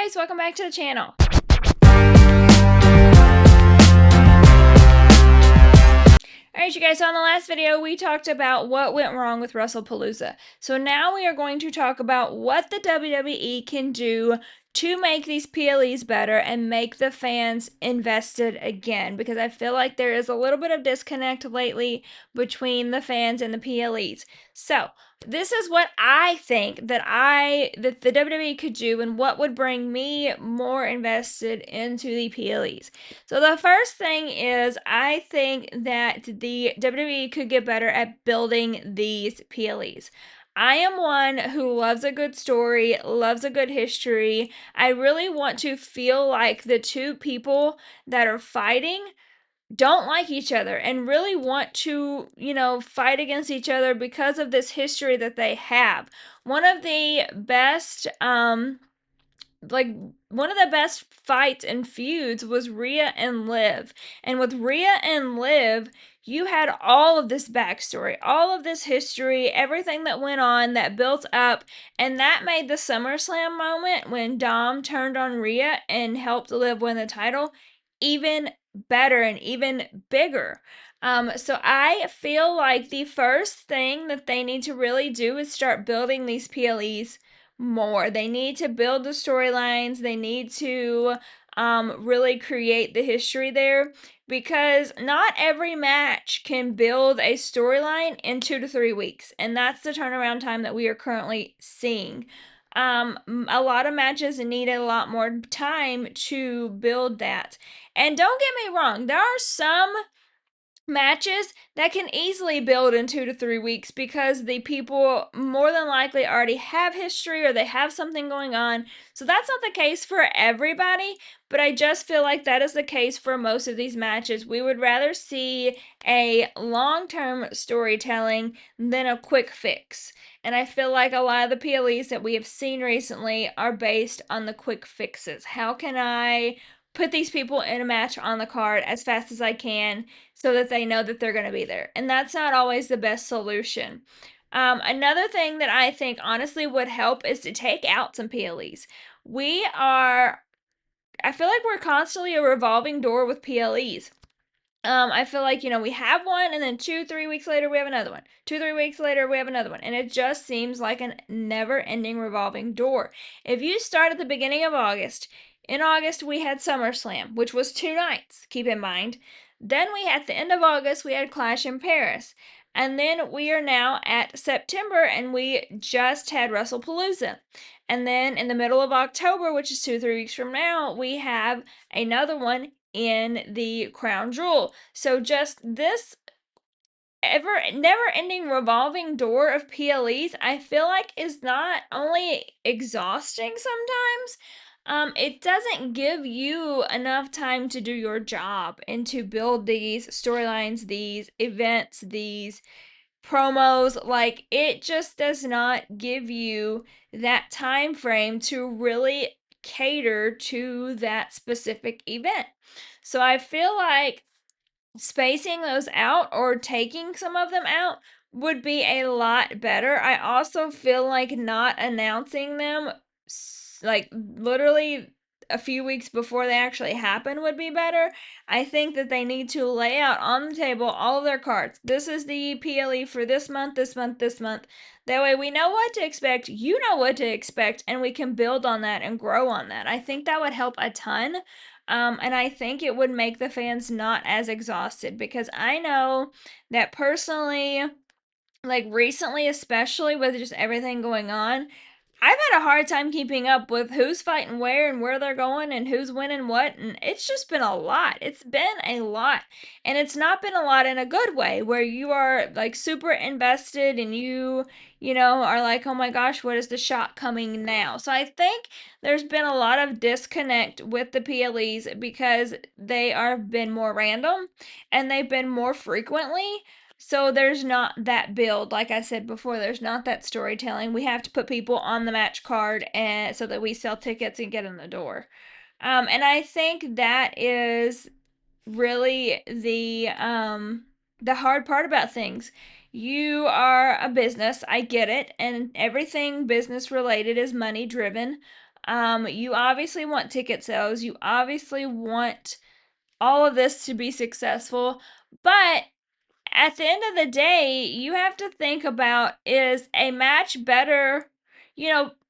guys, welcome back to the channel. Alright you guys, so in the last video we talked about what went wrong with WrestlePalooza. So now we are going to talk about what the WWE can do to make these PLEs better and make the fans invested again, because I feel like there is a little bit of disconnect lately between the fans and the PLEs. So this is what I think that the WWE could do and what would bring me more invested into the PLEs. So the first thing is I think that the WWE could get better at building these PLEs. I am one who loves a good story, loves a good history. I really want to feel like the two people that are fighting don't like each other and really want to, fight against each other because of this history that they have. One of the best one of the best fights and feuds was Rhea and Liv. And with Rhea and Liv, you had all of this backstory, all of this history, everything that went on that built up, and that made the SummerSlam moment when Dom turned on Rhea and helped Liv win the title even better and even bigger. So I feel like the first thing that they need to really do is start building these PLEs more. They need to build the storylines. They need to really create the history there, because not every match can build a storyline in 2 to 3 weeks, and that's the turnaround time that we are currently seeing. A lot of matches need a lot more time to build that. And don't get me wrong, there are some matches that can easily build in 2 to 3 weeks because the people more than likely already have history or they have something going on. So that's not the case for everybody, but I just feel like that is the case for most of these matches. We would rather see a long-term storytelling than a quick fix. And I feel like a lot of the PLEs that we have seen recently are based on the quick fixes. How can I put these people in a match on the card as fast as I can so that they know that they're going to be there? And that's not always the best solution. Another thing that I think honestly would help is to take out some PLEs. I feel like we're constantly a revolving door with PLEs. I feel like, we have one and then 2-3 weeks later we have another one. 2-3 weeks later we have another one. And it just seems like a never-ending revolving door. If you start at the beginning of August, in August we had SummerSlam, which was 2 nights, keep in mind. Then at the end of August, we had Clash in Paris. And then we are now at September and we just had WrestlePalooza. And then in the middle of October, which is 2-3 weeks from now, we have another one in the Crown Jewel. So just this never-ending revolving door of PLEs, I feel like is not only exhausting sometimes, it doesn't give you enough time to do your job and to build these storylines, these events, these promos. Like, it just does not give you that time frame to really cater to that specific event. So I feel like spacing those out or taking some of them out would be a lot better. I also feel like not announcing them like literally a few weeks before they actually happen would be better. I think that they need to lay out on the table all of their cards. This is the PLE for this month, this month, this month. That way we know what to expect, you know what to expect, and we can build on that and grow on that. I think that would help a ton. And I think it would make the fans not as exhausted, because I know that personally, like recently, especially with just everything going on, I've had a hard time keeping up with who's fighting where and where they're going and who's winning what, and it's just been a lot. It's been a lot. And it's not been a lot in a good way where you are like super invested and you are like, oh my gosh, what is the shot coming now? So I think there's been a lot of disconnect with the PLEs because they are been more random and they've been more frequently. So there's not that build. Like I said before, there's not that storytelling. We have to put people on the match card and so that we sell tickets and get in the door. And I think that is really the hard part about things. You are a business, I get it, and everything business related is money driven. You obviously want ticket sales. You obviously want all of this to be successful. But at the end of the day, you have to think about, is a match better?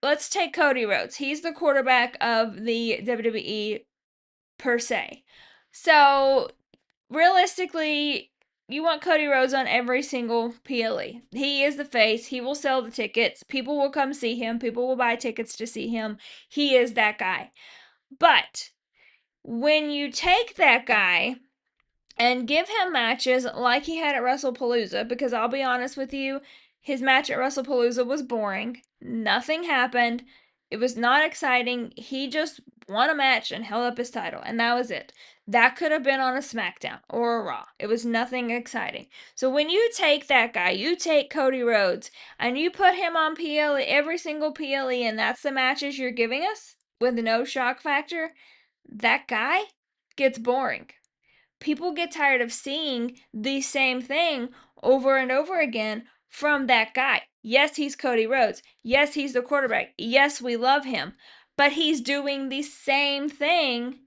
Let's take Cody Rhodes. He's the quarterback of the WWE per se. So realistically, you want Cody Rhodes on every single PLE. He is the face. He will sell the tickets. People will come see him. People will buy tickets to see him. He is that guy. But when you take that guy and give him matches like he had at WrestlePalooza, because I'll be honest with you, his match at WrestlePalooza was boring. Nothing happened. It was not exciting. He just won a match and held up his title, and that was it. That could have been on a SmackDown or a Raw. It was nothing exciting. So when you take that guy, you take Cody Rhodes, and you put him on PLE, every single PLE, and that's the matches you're giving us with no shock factor, that guy gets boring. People get tired of seeing the same thing over and over again from that guy. Yes, he's Cody Rhodes. Yes, he's the quarterback. Yes, we love him. But he's doing the same thing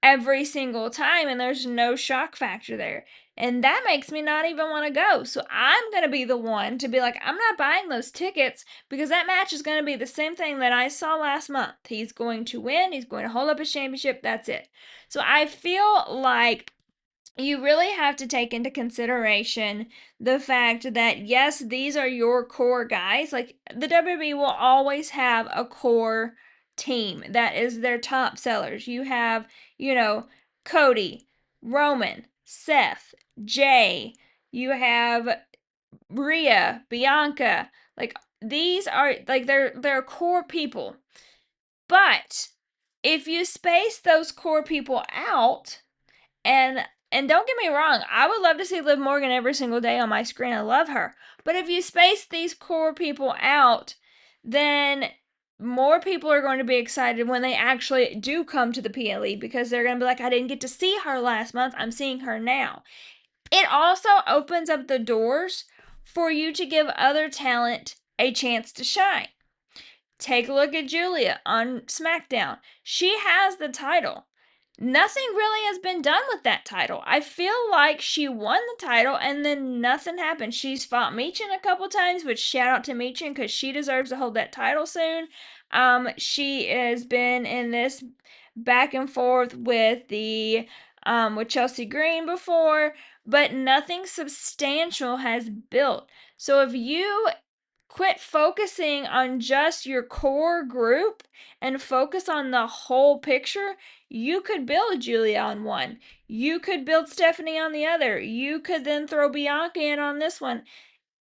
every single time, and there's no shock factor there. And that makes me not even want to go. So I'm going to be the one to be like, I'm not buying those tickets, because that match is going to be the same thing that I saw last month. He's going to win. He's going to hold up his championship. That's it. So I feel like you really have to take into consideration the fact that, yes, these are your core guys. Like, the WWE will always have a core team that is their top sellers. You have, Cody, Roman, Seth, Jay. You have Rhea, Bianca. Like, these are, like, they're core people. But if you space those core people out, and don't get me wrong, I would love to see Liv Morgan every single day on my screen. I love her. But if you space these core people out, then more people are going to be excited when they actually do come to the PLE, because they're going to be like, I didn't get to see her last month. I'm seeing her now. It also opens up the doors for you to give other talent a chance to shine. Take a look at Julia on SmackDown. She has the title. Nothing really has been done with that title. I feel like she won the title and then nothing happened. She's fought Michin a couple times, which shout out to Michin, because she deserves to hold that title soon. She has been in this back and forth with with Chelsea Green before, but nothing substantial has built. So if you quit focusing on just your core group and focus on the whole picture, you could build Julia on one. You could build Stephanie on the other. You could then throw Bianca in on this one.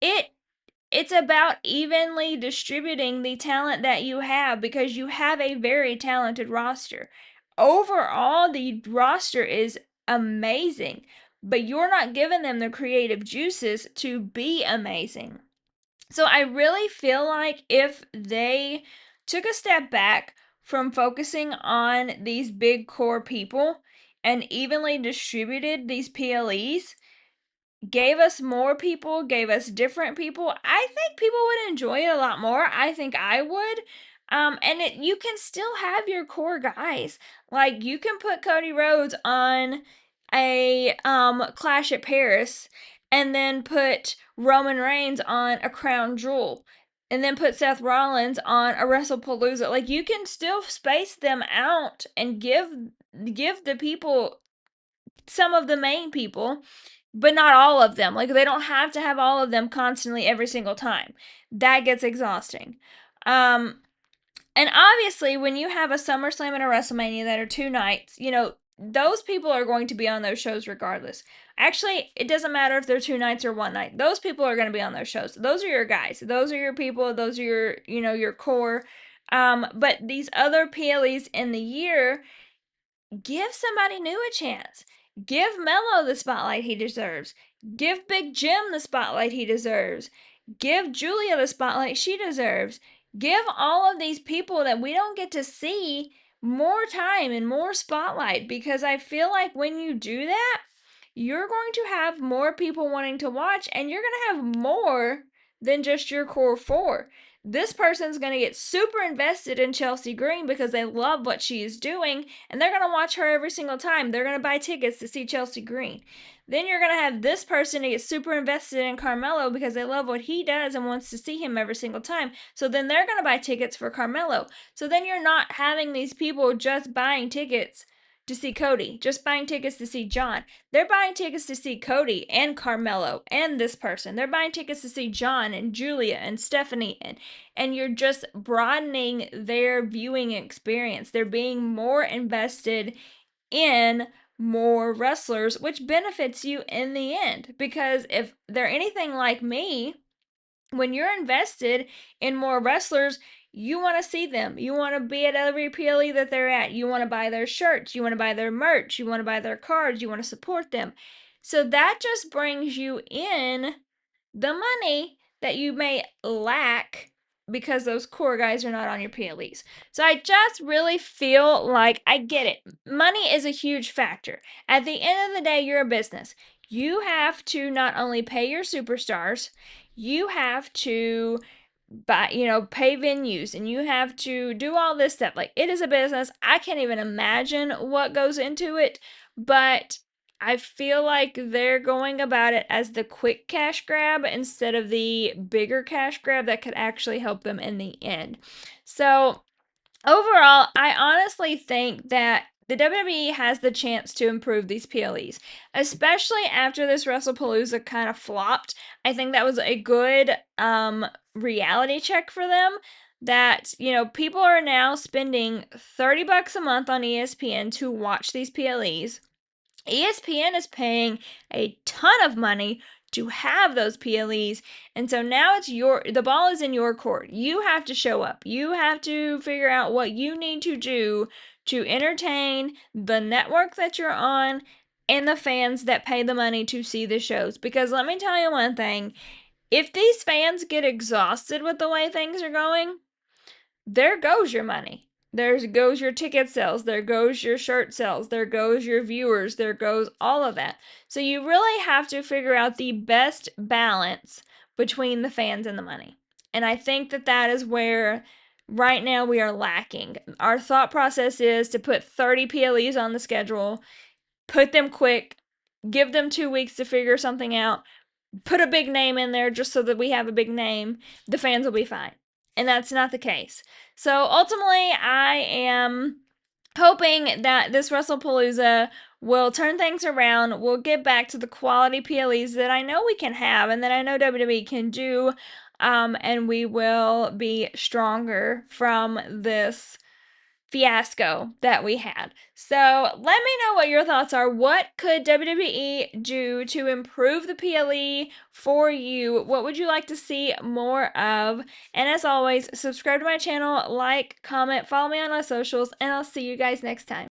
It's about evenly distributing the talent that you have, because you have a very talented roster. Overall, the roster is amazing, but you're not giving them the creative juices to be amazing. So I really feel like if they took a step back from focusing on these big core people and evenly distributed these PLEs, gave us more people, gave us different people, I think people would enjoy it a lot more. I think I would. And you can still have your core guys. Like, you can put Cody Rhodes on a Clash at Paris, and then put Roman Reigns on a Crown Jewel, and then put Seth Rollins on a WrestlePalooza. Like, you can still space them out and give the people, some of the main people, but not all of them. Like, they don't have to have all of them constantly every single time. That gets exhausting. And obviously, when you have a SummerSlam and a WrestleMania that are 2 nights, those people are going to be on those shows regardless. Actually, it doesn't matter if they're 2 nights or 1 night. Those people are going to be on those shows. Those are your guys. Those are your people. Those are your core. But these other PLEs in the year, give somebody new a chance. Give Mello the spotlight he deserves. Give Big Jim the spotlight he deserves. Give Julia the spotlight she deserves. Give all of these people that we don't get to see more time and more spotlight, because I feel like when you do that, you're going to have more people wanting to watch, and you're going to have more than just your core four. this person's going to get super invested in Chelsea Green because they love what she is doing, and they're going to watch her every single time. They're going to buy tickets to see Chelsea Green. Then you're going to have this person to get super invested in Carmelo because they love what he does and wants to see him every single time. So then they're going to buy tickets for Carmelo. So then you're not having these people just buying tickets to see Cody, just buying tickets to see John. They're buying tickets to see Cody and Carmelo and this person. They're buying tickets to see John and Julia and Stephanie, and you're just broadening their viewing experience. They're being more invested in more wrestlers, which benefits you in the end. Because if they're anything like me, when you're invested in more wrestlers, you want to see them. You want to be at every PLE that they're at. You want to buy their shirts. You want to buy their merch. You want to buy their cards. You want to support them. So that just brings you in the money that you may lack because those core guys are not on your PLEs. So I just really feel like I get it. Money is a huge factor. At the end of the day, you're a business. You have to not only pay your superstars, you have to pay venues, and you have to do all this stuff. Like, it is a business. I can't even imagine what goes into it, but I feel like they're going about it as the quick cash grab instead of the bigger cash grab that could actually help them in the end. So overall, I honestly think that the WWE has the chance to improve these PLEs, especially after this WrestlePalooza kind of flopped. I think that was a good reality check for them, that people are now spending $30 a month on ESPN to watch these PLEs. ESPN is paying a ton of money to have those PLEs, and so now the ball is in your court. You have to show up. You have to figure out what you need to do to entertain the network that you're on and the fans that pay the money to see the shows. Because let me tell you one thing, if these fans get exhausted with the way things are going, there goes your money. There goes your ticket sales. There goes your shirt sales. There goes your viewers. There goes all of that. So you really have to figure out the best balance between the fans and the money. And I think that is where right now we are lacking. Our thought process is to put 30 PLEs on the schedule, put them quick, give them 2 weeks to figure something out, put a big name in there just so that we have a big name. The fans will be fine. And that's not the case. So ultimately, I am hoping that this WrestlePalooza will turn things around. We'll get back to the quality PLEs that I know we can have and that I know WWE can do. And we will be stronger from this fiasco that we had. So let me know what your thoughts are. What could WWE do to improve the PLE for you? What would you like to see more of? And as always, subscribe to my channel, like, comment, follow me on my socials, and I'll see you guys next time.